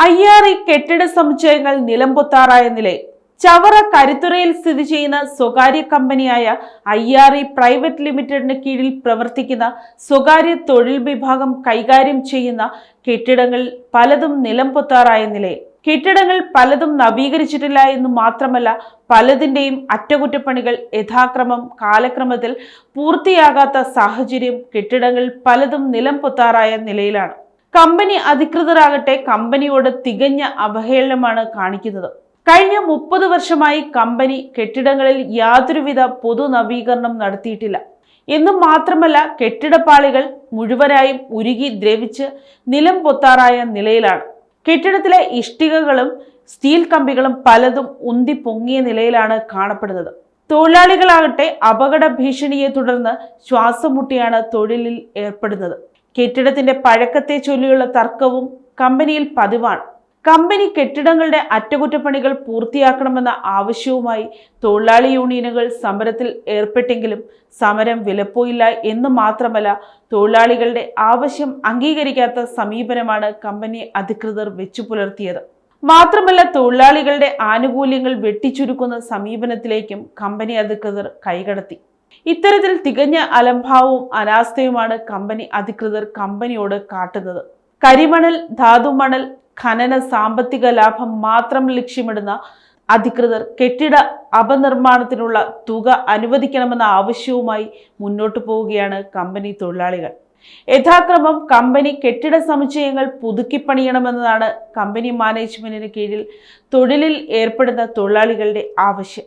IRE കെട്ടിട സമുച്ചയങ്ങൾ നിലംപൊത്താറായ നിലയിൽ. ചവറ കരുത്തുറയിൽ സ്ഥിതി ചെയ്യുന്ന സ്വകാര്യ കമ്പനിയായ IRE പ്രൈവറ്റ് ലിമിറ്റഡിന് കീഴിൽ പ്രവർത്തിക്കുന്ന സ്വകാര്യ തൊഴിൽ വിഭാഗം കൈകാര്യം ചെയ്യുന്ന കെട്ടിടങ്ങൾ പലതും നിലംപൊത്താറായ നിലയിൽ. കെട്ടിടങ്ങൾ പലതും നവീകരിച്ചിട്ടില്ല എന്ന് മാത്രമല്ല, പലതിന്റെയും അറ്റകുറ്റപ്പണികൾ യഥാക്രമം കാലക്രമത്തിൽ പൂർത്തിയാകാത്ത സാഹചര്യം കെട്ടിടങ്ങൾ പലതും നിലംപൊത്താറായ നിലയിലാണ്. കമ്പനി അധികൃതരാകട്ടെ കമ്പനിയോട് തികഞ്ഞ അവഹേളനമാണ് കാണിക്കുന്നത്. കഴിഞ്ഞ 30 വർഷമായി കമ്പനി കെട്ടിടങ്ങളിൽ യാതൊരുവിധ പൊതു നവീകരണം നടത്തിയിട്ടില്ല എന്നും മാത്രമല്ല, കെട്ടിടപ്പാളികൾ മുഴുവനായും ഉരുകി ദ്രവിച്ച് നിലം പൊത്താറായ നിലയിലാണ്. കെട്ടിടത്തിലെ ഇഷ്ടികകളും സ്റ്റീൽ കമ്പികളും പലതും ഉന്തി പൊങ്ങിയ നിലയിലാണ് കാണപ്പെടുന്നത്. തൊഴിലാളികളാകട്ടെ അപകട ഭീഷണിയെ തുടർന്ന് ശ്വാസം മുട്ടിയാണ് തൊഴിലിൽ ഏർപ്പെടുന്നത്. കെട്ടിടത്തിന്റെ പഴക്കത്തെ ചൊല്ലിയുള്ള തർക്കവും കമ്പനിയിൽ പതിവാണ്. കമ്പനി കെട്ടിടങ്ങളുടെ അറ്റകുറ്റപ്പണികൾ പൂർത്തിയാക്കണമെന്ന ആവശ്യവുമായി തൊഴിലാളി യൂണിയനുകൾ സമരത്തിൽ ഏർപ്പെട്ടെങ്കിലും സമരം വിലപ്പോയില്ല എന്ന് മാത്രമല്ല, തൊഴിലാളികളുടെ ആവശ്യം അംഗീകരിക്കാത്ത സമീപനമാണ് കമ്പനി അധികൃതർ വെച്ചു പുലർത്തിയത്. മാത്രമല്ല, തൊഴിലാളികളുടെ ആനുകൂല്യങ്ങൾ വെട്ടിച്ചുരുക്കുന്ന സമീപനത്തിലേക്കും കമ്പനി അധികൃതർ കൈകടത്തി. ഇത്തരത്തിൽ തികഞ്ഞ അലംഭാവവും അനാസ്ഥയുമാണ് കമ്പനി അധികൃതർ കമ്പനിയോട് കാട്ടുന്നത്. കരിമണൽ, ധാതുമണൽ ഖനന സാമ്പത്തിക ലാഭം മാത്രം ലക്ഷ്യമിടുന്ന അധികൃതർ കെട്ടിട അപനിർമ്മാണത്തിനുള്ള തുക അനുവദിക്കണമെന്ന ആവശ്യവുമായി മുന്നോട്ടു പോവുകയാണ് കമ്പനി തൊഴിലാളികൾ. യഥാക്രമം കമ്പനി കെട്ടിട സമുച്ചയങ്ങൾ പുതുക്കിപ്പണിയണമെന്നതാണ് കമ്പനി മാനേജ്മെന്റിന് കീഴിൽ തൊഴിലിൽ ഏർപ്പെടുന്ന തൊഴിലാളികളുടെ ആവശ്യം.